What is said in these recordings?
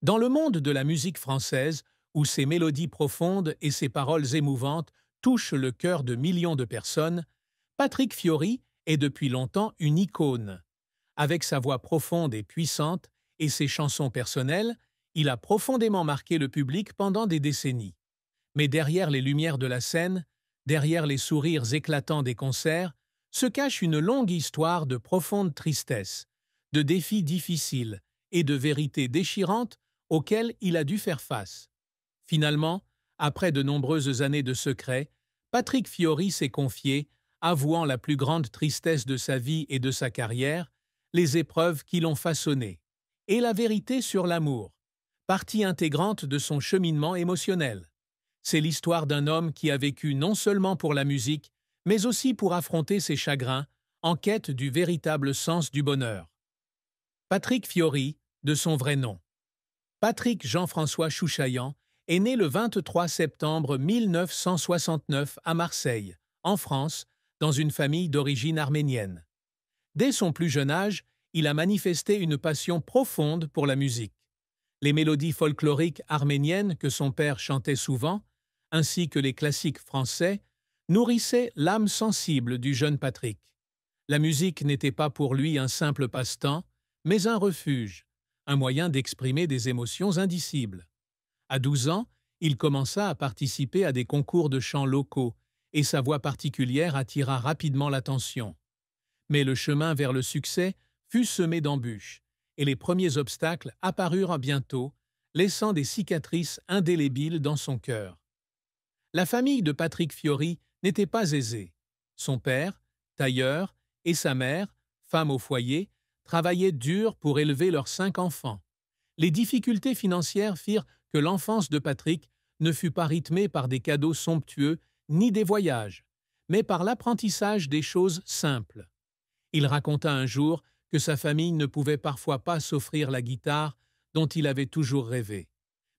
Dans le monde de la musique française, où ses mélodies profondes et ses paroles émouvantes touchent le cœur de millions de personnes, Patrick Fiori est depuis longtemps une icône. Avec sa voix profonde et puissante et ses chansons personnelles, il a profondément marqué le public pendant des décennies. Mais derrière les lumières de la scène, derrière les sourires éclatants des concerts, se cache une longue histoire de profonde tristesse, de défis difficiles et de vérités déchirantes auxquelles il a dû faire face. Finalement, après de nombreuses années de secret, Patrick Fiori s'est confié, avouant la plus grande tristesse de sa vie et de sa carrière, les épreuves qui l'ont façonné, et la vérité sur l'amour, partie intégrante de son cheminement émotionnel. C'est l'histoire d'un homme qui a vécu non seulement pour la musique, mais aussi pour affronter ses chagrins, en quête du véritable sens du bonheur. Patrick Fiori, de son vrai nom. Patrick Jean-François Chouchaillan est né le 23 septembre 1969 à Marseille, en France, dans une famille d'origine arménienne. Dès son plus jeune âge, il a manifesté une passion profonde pour la musique. Les mélodies folkloriques arméniennes que son père chantait souvent, ainsi que les classiques français, nourrissaient l'âme sensible du jeune Patrick. La musique n'était pas pour lui un simple passe-temps, mais un refuge, un moyen d'exprimer des émotions indicibles. À 12 ans, il commença à participer à des concours de chant locaux, et sa voix particulière attira rapidement l'attention. Mais le chemin vers le succès fut semé d'embûches, et les premiers obstacles apparurent bientôt, laissant des cicatrices indélébiles dans son cœur. La famille de Patrick Fiori n'était pas aisée. Son père, tailleur, et sa mère, femme au foyer, travaillaient dur pour élever leurs 5 enfants. Les difficultés financières firent que l'enfance de Patrick ne fut pas rythmée par des cadeaux somptueux ni des voyages, mais par l'apprentissage des choses simples. Il raconta un jour que sa famille ne pouvait parfois pas s'offrir la guitare dont il avait toujours rêvé,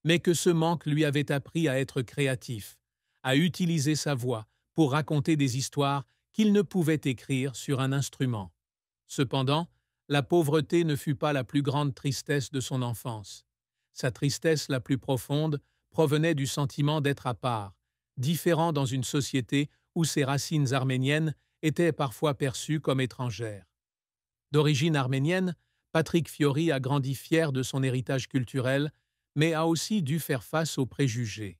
mais que ce manque lui avait appris à être créatif, à utiliser sa voix pour raconter des histoires qu'il ne pouvait écrire sur un instrument. Cependant, la pauvreté ne fut pas la plus grande tristesse de son enfance. Sa tristesse la plus profonde provenait du sentiment d'être à part, différent dans une société où ses racines arméniennes étaient parfois perçues comme étrangères. D'origine arménienne, Patrick Fiori a grandi fier de son héritage culturel, mais a aussi dû faire face aux préjugés.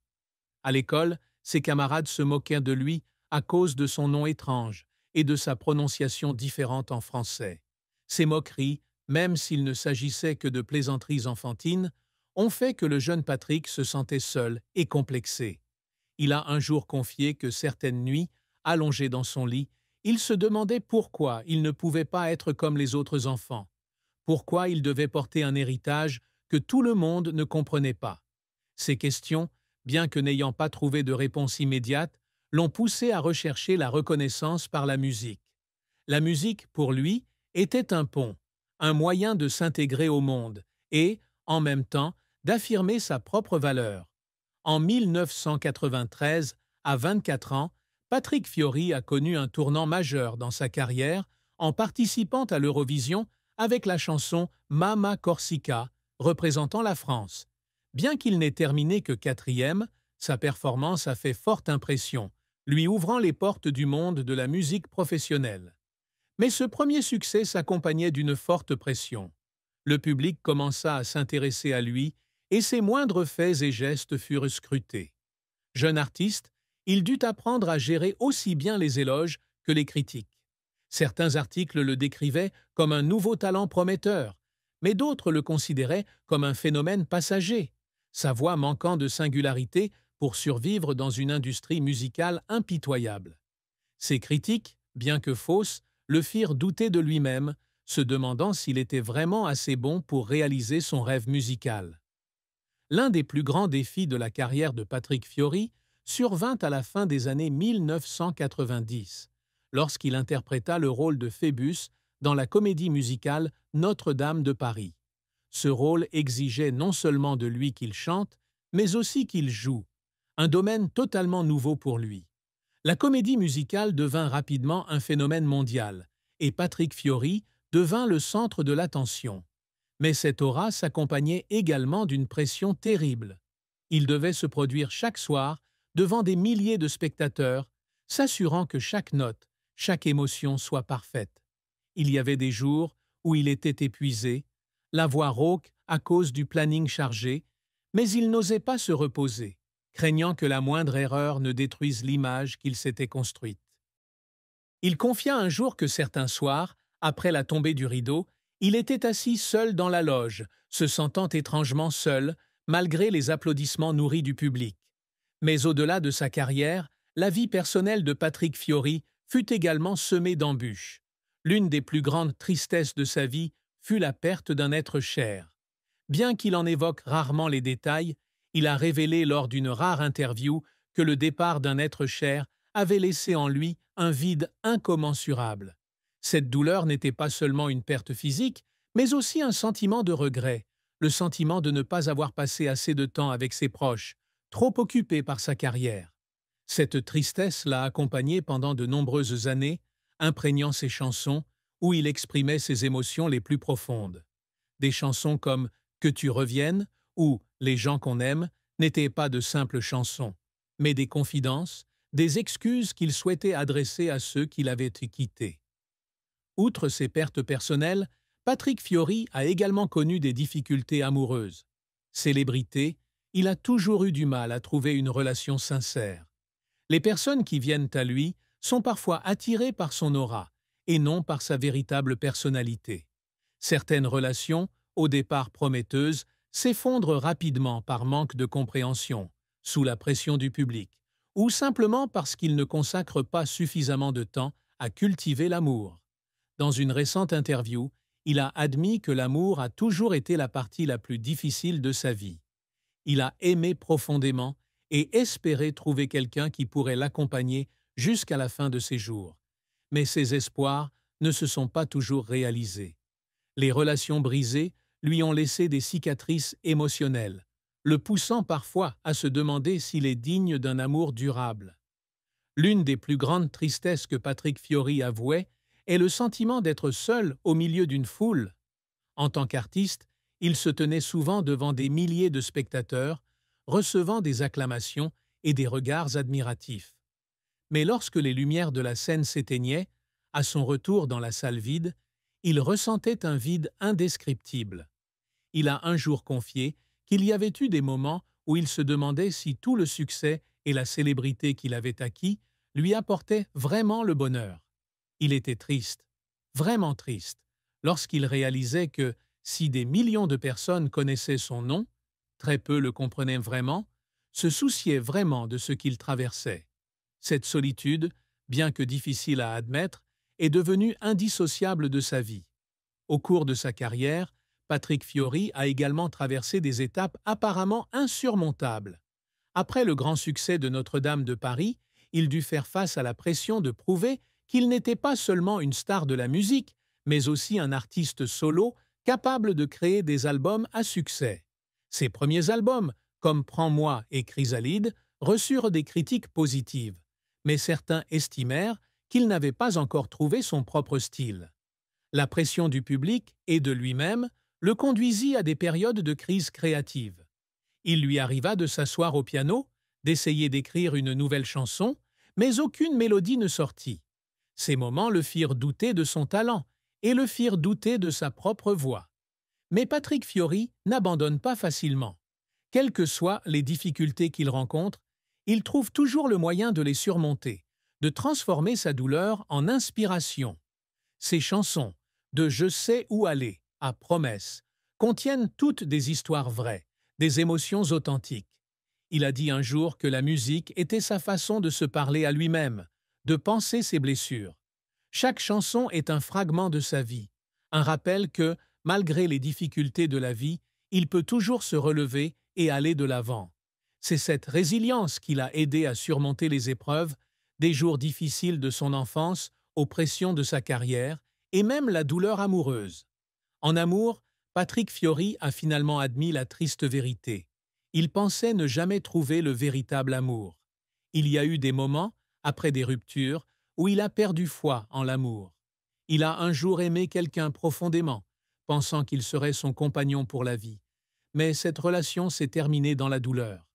À l'école, ses camarades se moquaient de lui à cause de son nom étrange et de sa prononciation différente en français. Ces moqueries, même s'il ne s'agissait que de plaisanteries enfantines, ont fait que le jeune Patrick se sentait seul et complexé. Il a un jour confié que certaines nuits, allongé dans son lit, il se demandait pourquoi il ne pouvait pas être comme les autres enfants, pourquoi il devait porter un héritage que tout le monde ne comprenait pas. Ces questions, bien que n'ayant pas trouvé de réponse immédiate, l'ont poussé à rechercher la reconnaissance par la musique. La musique, pour lui, était un pont, un moyen de s'intégrer au monde et, en même temps, d'affirmer sa propre valeur. En 1993, à 24 ans, Patrick Fiori a connu un tournant majeur dans sa carrière en participant à l'Eurovision avec la chanson Mama Corsica, représentant la France. Bien qu'il n'ait terminé que 4e, sa performance a fait forte impression, lui ouvrant les portes du monde de la musique professionnelle. Mais ce premier succès s'accompagnait d'une forte pression. Le public commença à s'intéresser à lui et ses moindres faits et gestes furent scrutés. Jeune artiste, il dut apprendre à gérer aussi bien les éloges que les critiques. Certains articles le décrivaient comme un nouveau talent prometteur, mais d'autres le considéraient comme un phénomène passager, sa voix manquant de singularité pour survivre dans une industrie musicale impitoyable. Ces critiques, bien que fausses, le firent douter de lui-même, se demandant s'il était vraiment assez bon pour réaliser son rêve musical. L'un des plus grands défis de la carrière de Patrick Fiori survint à la fin des années 1990, lorsqu'il interpréta le rôle de Phébus dans la comédie musicale Notre-Dame de Paris. Ce rôle exigeait non seulement de lui qu'il chante, mais aussi qu'il joue, un domaine totalement nouveau pour lui. La comédie musicale devint rapidement un phénomène mondial, et Patrick Fiori devint le centre de l'attention. Mais cette aura s'accompagnait également d'une pression terrible. Il devait se produire chaque soir devant des milliers de spectateurs, s'assurant que chaque note, chaque émotion soit parfaite. Il y avait des jours où il était épuisé, la voix rauque à cause du planning chargé, mais il n'osait pas se reposer, craignant que la moindre erreur ne détruise l'image qu'il s'était construite. Il confia un jour que certains soirs, après la tombée du rideau, il était assis seul dans la loge, se sentant étrangement seul, malgré les applaudissements nourris du public. Mais au-delà de sa carrière, la vie personnelle de Patrick Fiori fut également semée d'embûches. L'une des plus grandes tristesses de sa vie fut la perte d'un être cher. Bien qu'il en évoque rarement les détails, il a révélé lors d'une rare interview que le départ d'un être cher avait laissé en lui un vide incommensurable. Cette douleur n'était pas seulement une perte physique, mais aussi un sentiment de regret, le sentiment de ne pas avoir passé assez de temps avec ses proches, trop occupé par sa carrière. Cette tristesse l'a accompagné pendant de nombreuses années, imprégnant ses chansons, où il exprimait ses émotions les plus profondes. Des chansons comme « Que tu reviennes » ou « Les gens qu'on aime » n'étaient pas de simples chansons, mais des confidences, des excuses qu'il souhaitait adresser à ceux qui l'avaient quitté. Outre ses pertes personnelles, Patrick Fiori a également connu des difficultés amoureuses. Célébrité, il a toujours eu du mal à trouver une relation sincère. Les personnes qui viennent à lui sont parfois attirées par son aura et non par sa véritable personnalité. Certaines relations, au départ prometteuses, s'effondrent rapidement par manque de compréhension, sous la pression du public, ou simplement parce qu'il ne consacre pas suffisamment de temps à cultiver l'amour. Dans une récente interview, il a admis que l'amour a toujours été la partie la plus difficile de sa vie. Il a aimé profondément et espéré trouver quelqu'un qui pourrait l'accompagner jusqu'à la fin de ses jours. Mais ses espoirs ne se sont pas toujours réalisés. Les relations brisées lui ont laissé des cicatrices émotionnelles, le poussant parfois à se demander s'il est digne d'un amour durable. L'une des plus grandes tristesses que Patrick Fiori avouait est le sentiment d'être seul au milieu d'une foule. En tant qu'artiste, il se tenait souvent devant des milliers de spectateurs, recevant des acclamations et des regards admiratifs. Mais lorsque les lumières de la scène s'éteignaient, à son retour dans la salle vide, il ressentait un vide indescriptible. Il a un jour confié qu'il y avait eu des moments où il se demandait si tout le succès et la célébrité qu'il avait acquis lui apportaient vraiment le bonheur. Il était triste, vraiment triste, lorsqu'il réalisait que, si des millions de personnes connaissaient son nom, très peu le comprenaient vraiment, se souciaient vraiment de ce qu'il traversait. Cette solitude, bien que difficile à admettre, est devenue indissociable de sa vie. Au cours de sa carrière, Patrick Fiori a également traversé des étapes apparemment insurmontables. Après le grand succès de Notre-Dame de Paris, il dut faire face à la pression de prouver qu'il n'était pas seulement une star de la musique, mais aussi un artiste solo capable de créer des albums à succès. Ses premiers albums, comme Prends-moi et Chrysalide, reçurent des critiques positives, mais certains estimèrent qu'il n'avait pas encore trouvé son propre style. La pression du public et de lui-même le conduisit à des périodes de crise créative. Il lui arriva de s'asseoir au piano, d'essayer d'écrire une nouvelle chanson, mais aucune mélodie ne sortit. Ces moments le firent douter de son talent et le firent douter de sa propre voix. Mais Patrick Fiori n'abandonne pas facilement. Quelles que soient les difficultés qu'il rencontre, il trouve toujours le moyen de les surmonter, de transformer sa douleur en inspiration. Ses chansons, de Je sais où aller à Promesse, contiennent toutes des histoires vraies, des émotions authentiques. Il a dit un jour que la musique était sa façon de se parler à lui-même, de penser ses blessures. Chaque chanson est un fragment de sa vie, un rappel que, malgré les difficultés de la vie, il peut toujours se relever et aller de l'avant. C'est cette résilience qui l'a aidé à surmonter les épreuves, des jours difficiles de son enfance aux pressions de sa carrière et même la douleur amoureuse. En amour, Patrick Fiori a finalement admis la triste vérité. Il pensait ne jamais trouver le véritable amour. Il y a eu des moments, après des ruptures, où il a perdu foi en l'amour. Il a un jour aimé quelqu'un profondément, pensant qu'il serait son compagnon pour la vie. Mais cette relation s'est terminée dans la douleur.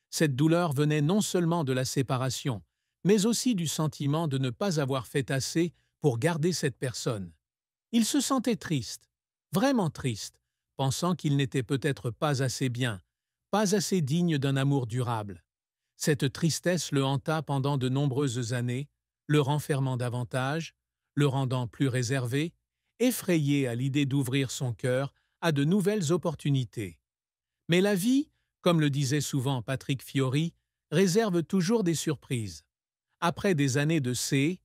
Cette douleur venait non seulement de la séparation, mais aussi du sentiment de ne pas avoir fait assez pour garder cette personne. Il se sentait triste, vraiment triste, pensant qu'il n'était peut-être pas assez bien, pas assez digne d'un amour durable. Cette tristesse le hanta pendant de nombreuses années, le renfermant davantage, le rendant plus réservé, effrayé à l'idée d'ouvrir son cœur à de nouvelles opportunités. Mais la vie, comme le disait souvent Patrick Fiori, réserve toujours des surprises. Après des années de C,